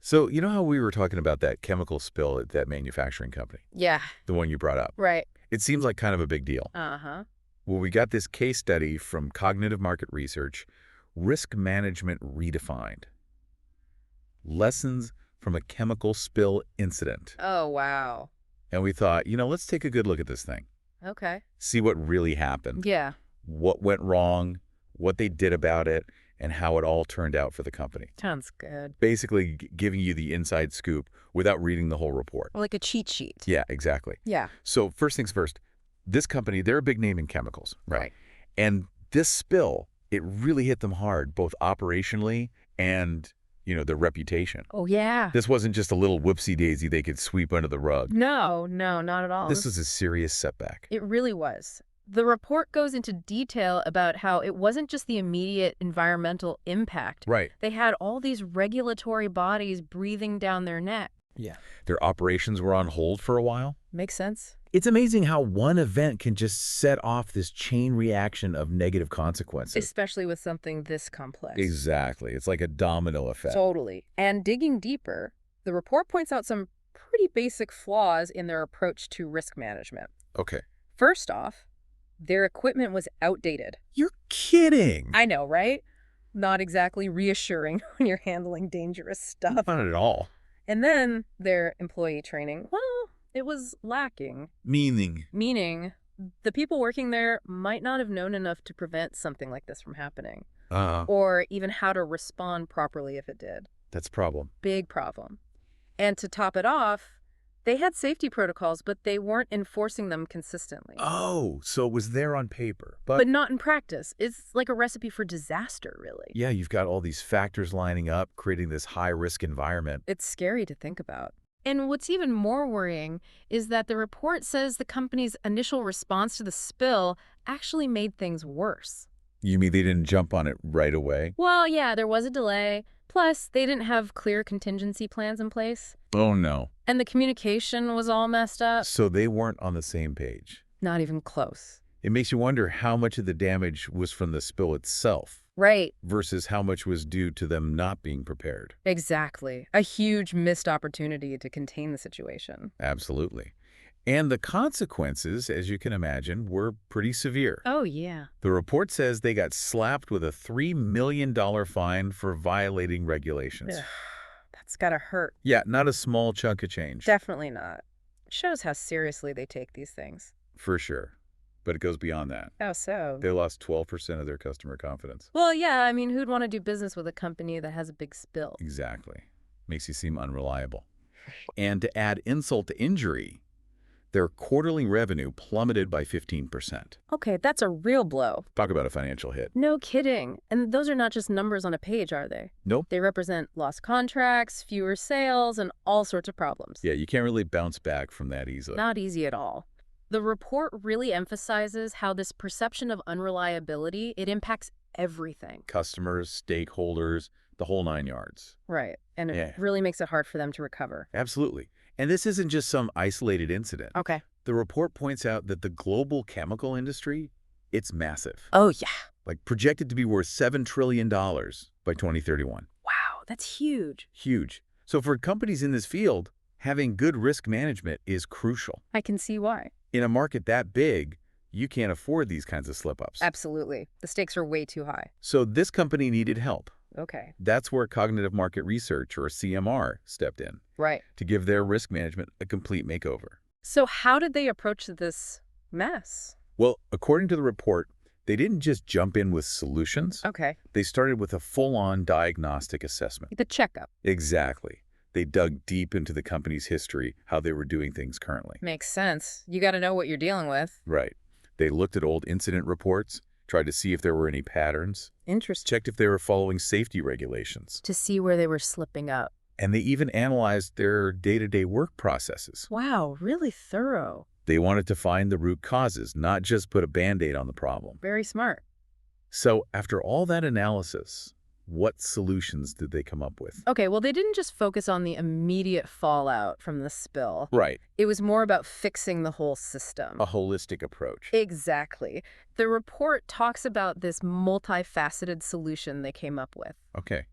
So, you know how we were talking about that chemical spill at that manufacturing company? Yeah, The one you brought up. right. It seems like kind of a big deal. Uh-huh. Well, we got this case study from Cognitive Market Research, Risk Management Redefined. Lessons from a chemical spill incident. Oh, wow. And we thought, let's take a good look at this thing. Okay. See what really happened, Yeah, what went wrong, what they did about it, and how it all turned out for the company. sounds good. Basically giving you the inside scoop without reading the whole report. Like a cheat sheet. Yeah, exactly. Yeah. So first things first, this company, they're a big name in chemicals, right? Right. And this spill, it really hit them hard, both operationally and, their reputation. Oh, yeah. This wasn't just a little whoopsie-daisy they could sweep under the rug. No, not at all. This was a serious setback. It really was. The report goes into detail about how it wasn't just the immediate environmental impact. Right. They had all these regulatory bodies breathing down their neck. Yeah. Their operations were on hold for a while. Makes sense? It's amazing how one event can just set off this chain reaction of negative consequences. Especially with something this complex. Exactly. It's like a domino effect. Totally. And digging deeper, the report points out some pretty basic flaws in their approach to risk management. Okay. First off, their equipment was outdated. You're kidding. I know, right? Not exactly reassuring when you're handling dangerous stuff. Not at all. And then their employee training, well, it was lacking. Meaning? Meaning, the people working there might not have known enough to prevent something like this from happening. Or even how to respond properly if it did. That's a problem. Big problem. And to top it off, they had safety protocols, but they weren't enforcing them consistently. Oh, so it was there on paper. But not in practice. It's like a recipe for disaster, really. Yeah, you've got all these factors lining up, creating this high-risk environment. It's scary to think about. And what's even more worrying is that the report says the company's initial response to the spill actually made things worse. You mean they didn't jump on it right away? Well, yeah, there was a delay. Plus, they didn't have clear contingency plans in place. Oh, no. And the communication was all messed up. So they weren't on the same page. Not even close. It makes you wonder how much of the damage was from the spill itself. Right. Versus how much was due to them not being prepared. Exactly. A huge missed opportunity to contain the situation. Absolutely. And the consequences, as you can imagine, were pretty severe. Oh, yeah. The report says they got slapped with a $3 million fine for violating regulations. Ugh, that's gotta hurt. Yeah, not a small chunk of change. Definitely not. It shows how seriously they take these things. For sure. But it goes beyond that. How so? They lost 12% of their customer confidence. Well, yeah, I mean, who'd want to do business with a company that has a big spill? Exactly. Makes you seem unreliable. And to add insult to injury, their quarterly revenue plummeted by 15%. Okay, that's a real blow. Talk about a financial hit. No kidding. And those are not just numbers on a page, are they? Nope. They represent lost contracts, fewer sales, and all sorts of problems. Yeah, you can't really bounce back from that easily. Not easy at all. The report really emphasizes how this perception of unreliability, it impacts everything. Customers, stakeholders, the whole nine yards. Right. And it Yeah. really makes it hard for them to recover. Absolutely. And this isn't just some isolated incident. Okay. The report points out that the global chemical industry, it's massive. Oh, yeah. Like projected to be worth $7 trillion by 2031. Wow, that's huge. Huge. So for companies in this field, having good risk management is crucial. I can see why. In a market that big, you can't afford these kinds of slip-ups. Absolutely. The stakes are way too high. So this company needed help. Okay. That's where Cognitive Market Research, or CMR, stepped in Right. to give their risk management a complete makeover. So how did they approach this mess? Well, according to the report, they didn't just jump in with solutions. Okay. They started with a full-on diagnostic assessment. The checkup. Exactly. They dug deep into the company's history, how they were doing things currently. Makes sense. You got to know what you're dealing with. Right. They looked at old incident reports, tried to see if there were any patterns, Interesting. checked if they were following safety regulations, To see where they were slipping up. and they even analyzed their day-to-day work processes. Wow, really thorough. They wanted to find the root causes, not just put a Band-Aid on the problem. Very smart. So after all that analysis, what solutions did they come up with? Okay, well, they didn't just focus on the immediate fallout from the spill. Right. It was more about fixing the whole system. A holistic approach. Exactly. The report talks about this multifaceted solution they came up with. Okay.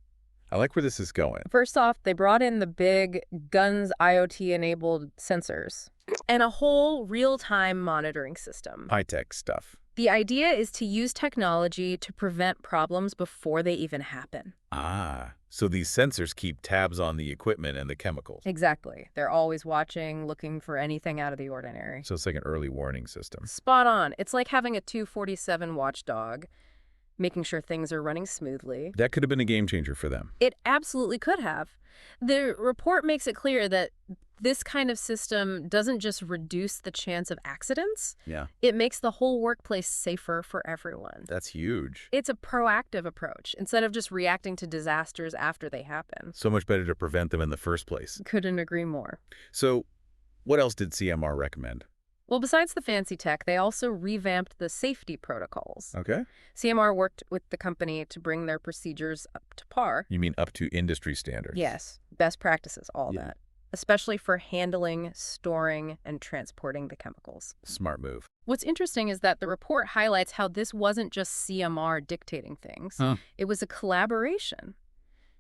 I like where this is going. First off, they brought in the big guns IoT-enabled sensors and a whole real-time monitoring system. High-tech stuff. The idea is to use technology to prevent problems before they even happen. Ah, so these sensors keep tabs on the equipment and the chemicals. Exactly. They're always watching, looking for anything out of the ordinary. So it's like an early warning system. Spot on. It's like having a 247 watchdog, making sure things are running smoothly. That could have been a game changer for them. It absolutely could have. The report makes it clear that this kind of system doesn't just reduce the chance of accidents. Yeah. It makes the whole workplace safer for everyone. That's huge. It's a proactive approach instead of just reacting to disasters after they happen. So much better to prevent them in the first place. Couldn't agree more. So what else did CMR recommend? Well, besides the fancy tech, they also revamped the safety protocols. Okay. CMR worked with the company to bring their procedures up to par. You mean up to industry standards? Yes, best practices, all Yeah. that. Especially for handling, storing, and transporting the chemicals. Smart move. What's interesting is that the report highlights how this wasn't just CMR dictating things. Huh. It was a collaboration.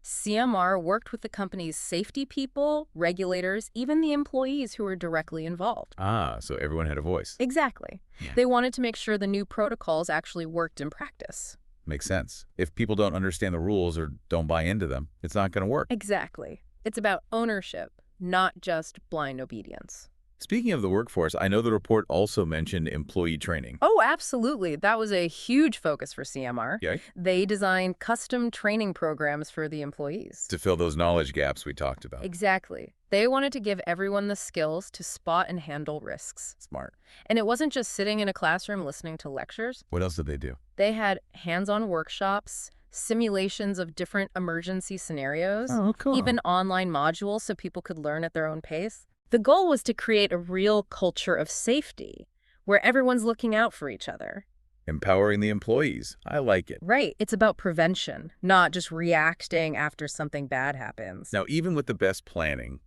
CMR worked with the company's safety people, regulators, even the employees who were directly involved. Ah, so everyone had a voice. Exactly. Yeah. They wanted to make sure the new protocols actually worked in practice. Makes sense. If people don't understand the rules or don't buy into them, it's not going to work. Exactly. It's about ownership, not just blind obedience. Speaking of the workforce, I know the report also mentioned employee training. Oh, absolutely. That was a huge focus for CMR. Okay. They designed custom training programs for the employees. To fill those knowledge gaps we talked about. Exactly. They wanted to give everyone the skills to spot and handle risks. Smart. And it wasn't just sitting in a classroom listening to lectures. What else did they do? They had hands-on workshops, simulations of different emergency scenarios, Oh, cool. even online modules so people could learn at their own pace. The goal was to create a real culture of safety where everyone's looking out for each other. Empowering the employees. I like it. Right. It's about prevention, not just reacting after something bad happens. Now, even with the best planning,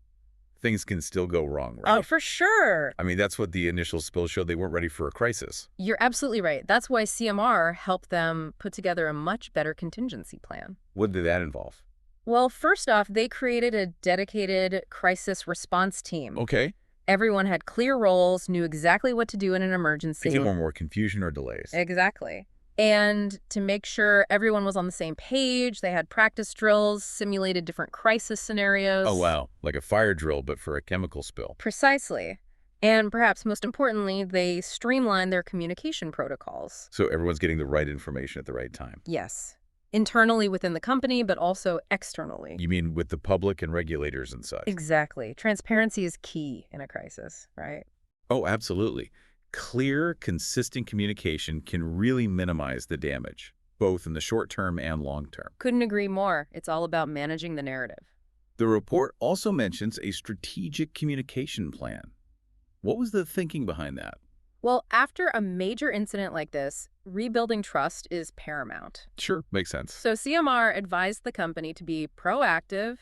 things can still go wrong, Oh, right? for sure. I mean, that's what the initial spill showed. They weren't ready for a crisis. You're absolutely right. That's why CMR helped them put together a much better contingency plan. What did that involve? Well, first off, they created a dedicated crisis response team. Okay. Everyone had clear roles, knew exactly what to do in an emergency. Make it more confusion or delays. Exactly. And to make sure everyone was on the same page, they had practice drills, simulated different crisis scenarios. Oh, wow. Like a fire drill, but for a chemical spill. Precisely. And perhaps most importantly, they streamlined their communication protocols. So everyone's getting the right information at the right time. Yes. Internally within the company, but also externally. You mean with the public and regulators and such? Exactly. Transparency is key in a crisis, right? Oh, absolutely. Clear, consistent communication can really minimize the damage, both in the short term and long term. Couldn't agree more. It's all about managing the narrative. The report also mentions a strategic communication plan. What was the thinking behind that? Well, after a major incident like this, rebuilding trust is paramount. Sure, makes sense. So CMR advised the company to be proactive,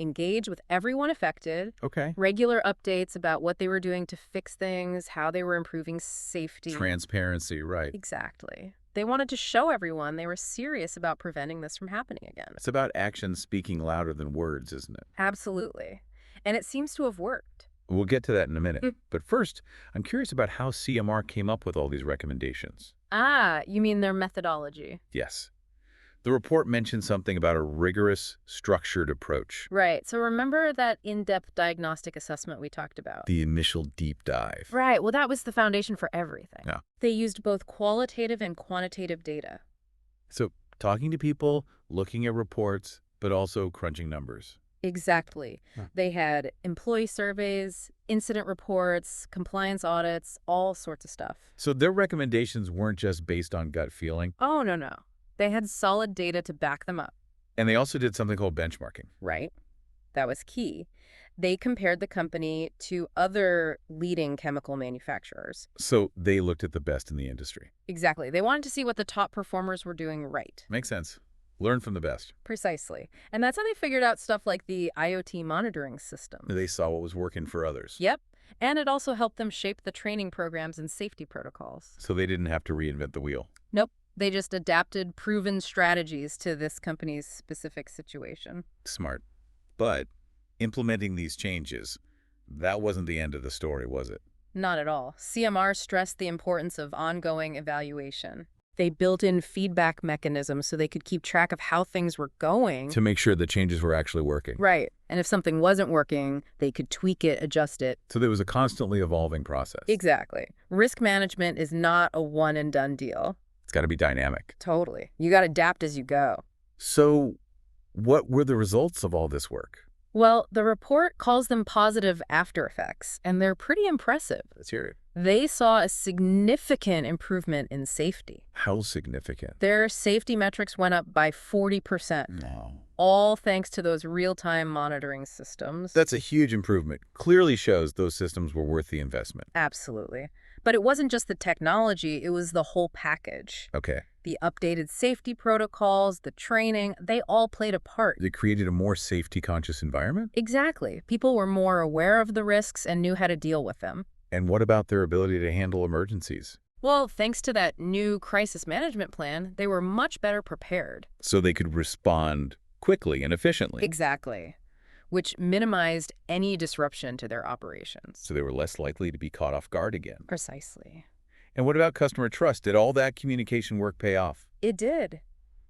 engage with everyone affected, Okay. regular updates about what they were doing to fix things, how they were improving safety. Transparency, right. Exactly. They wanted to show everyone they were serious about preventing this from happening again. It's about actions speaking louder than words, isn't it? Absolutely. And it seems to have worked. We'll get to that in a minute. But first, I'm curious about how CMR came up with all these recommendations. Ah, you mean their methodology. Yes. The report mentioned something about a rigorous, structured approach. Right. So remember that in-depth diagnostic assessment we talked about? The initial deep dive. Right. Well, that was the foundation for everything. Yeah. They used both qualitative and quantitative data. So talking to people, looking at reports, but also crunching numbers. Exactly. Huh. They had employee surveys, incident reports, compliance audits, all sorts of stuff. So their recommendations weren't just based on gut feeling. Oh, no. They had solid data to back them up. And they also did something called benchmarking. Right. That was key. They compared the company to other leading chemical manufacturers. So they looked at the best in the industry. Exactly. They wanted to see what the top performers were doing right. Makes sense. Learn from the best. Precisely. And that's how they figured out stuff like the IoT monitoring system. They saw what was working for others. Yep. And it also helped them shape the training programs and safety protocols. So they didn't have to reinvent the wheel. Nope. They just adapted proven strategies to this company's specific situation. Smart. But implementing these changes, that wasn't the end of the story, was it? Not at all. CMR stressed the importance of ongoing evaluation. They built in feedback mechanisms so they could keep track of how things were going. To make sure the changes were actually working. Right. And if something wasn't working, they could tweak it, adjust it. So there was a constantly evolving process. Exactly. Risk management is not a one-and-done deal. It's got to be dynamic. Totally. You got to adapt as you go. So what were the results of all this work? Well, the report calls them positive after effects, and they're pretty impressive. Let's hear it. They saw a significant improvement in safety. How significant? Their safety metrics went up by 40%. No. All thanks to those real-time monitoring systems. That's a huge improvement. Clearly shows those systems were worth the investment. Absolutely. But it wasn't just the technology, it was the whole package. Okay. The updated safety protocols, the training, they all played a part. It created a more safety-conscious environment? Exactly. People were more aware of the risks and knew how to deal with them. And what about their ability to handle emergencies? Well, thanks to that new crisis management plan, they were much better prepared. So they could respond quickly and efficiently. Exactly. Which minimized any disruption to their operations. So they were less likely to be caught off guard again. Precisely. And what about customer trust? Did all that communication work pay off? It did.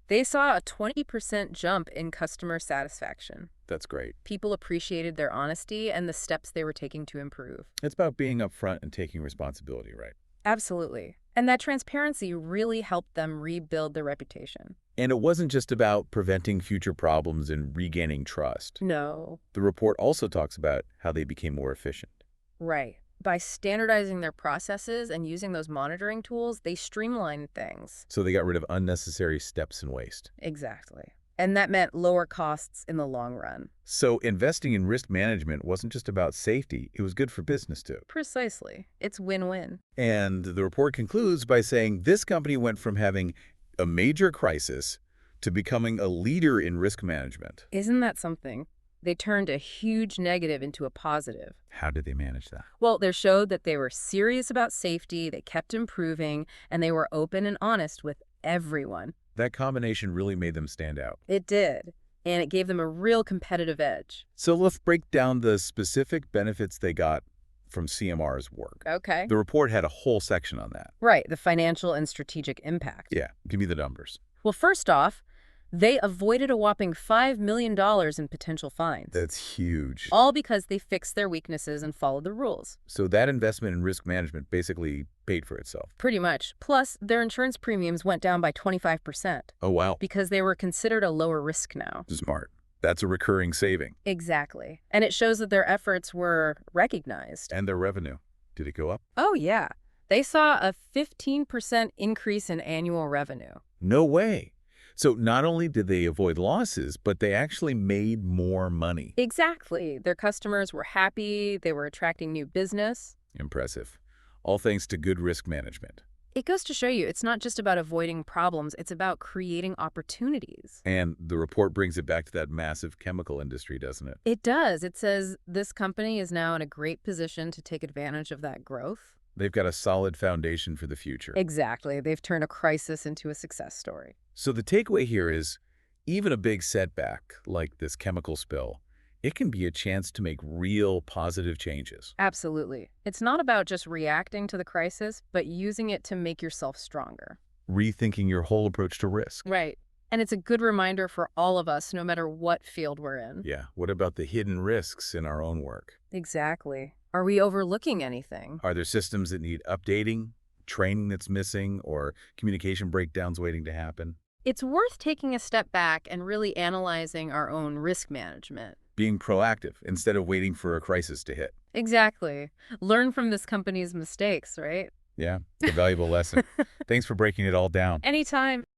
They saw a 20% jump in customer satisfaction. That's great. People appreciated their honesty and the steps they were taking to improve. It's about being upfront and taking responsibility, right? Absolutely. And that transparency really helped them rebuild their reputation. And it wasn't just about preventing future problems and regaining trust. No. The report also talks about how they became more efficient. Right. By standardizing their processes and using those monitoring tools, they streamlined things. So they got rid of unnecessary steps and waste. Exactly. And that meant lower costs in the long run. So investing in risk management wasn't just about safety, it was good for business too. Precisely. It's win-win. And the report concludes by saying this company went from having a major crisis to becoming a leader in risk management. Isn't that something? They turned a huge negative into a positive. How did they manage that? Well, they showed that they were serious about safety, they kept improving, and they were open and honest with everyone. That combination really made them stand out. It did, and it gave them a real competitive edge. So let's break down the specific benefits they got from CMR's work. Okay. The report had a whole section on that. Right, the financial and strategic impact. Yeah, give me the numbers. Well, first off, they avoided a whopping $5 million in potential fines. That's huge. All because they fixed their weaknesses and followed the rules. So that investment in risk management basically paid for itself. Pretty much. Plus, their insurance premiums went down by 25%. Oh, wow. Because they were considered a lower risk now. Smart. That's a recurring saving. Exactly. And it shows that their efforts were recognized. And their revenue. Did it go up? Oh, yeah. They saw a 15% increase in annual revenue. No way. So not only did they avoid losses, but they actually made more money. Exactly. Their customers were happy. They were attracting new business. Impressive. All thanks to good risk management. It goes to show you it's not just about avoiding problems. It's about creating opportunities. And the report brings it back to that massive chemical industry, doesn't it? It does. It says this company is now in a great position to take advantage of that growth. They've got a solid foundation for the future. Exactly. They've turned a crisis into a success story. So the takeaway here is, even a big setback like this chemical spill, it can be a chance to make real positive changes. Absolutely. It's not about just reacting to the crisis, but using it to make yourself stronger. Rethinking your whole approach to risk. Right. And it's a good reminder for all of us, no matter what field we're in. Yeah. What about the hidden risks in our own work? Exactly. Are we overlooking anything? Are there systems that need updating, training that's missing, or communication breakdowns waiting to happen? It's worth taking a step back and really analyzing our own risk management. Being proactive instead of waiting for a crisis to hit. Exactly. Learn from this company's mistakes, right? Yeah, it's a valuable lesson. Thanks for breaking it all down. Anytime.